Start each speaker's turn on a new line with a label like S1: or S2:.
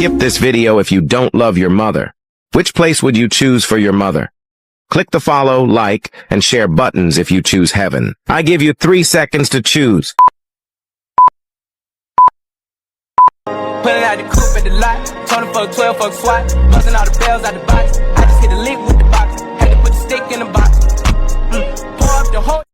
S1: Skip this video if you don't love your mother. Which place would you choose for your mother? Click the follow, like, and share buttons if you choose heaven. I give you 3 seconds to choose.
S2: Pulling out the coupe at the lot, told him fuck 12, fuck SWAT, busting all the bells out the box. I just hit a lick with the box, had to put the stick in the box. Pour up the whole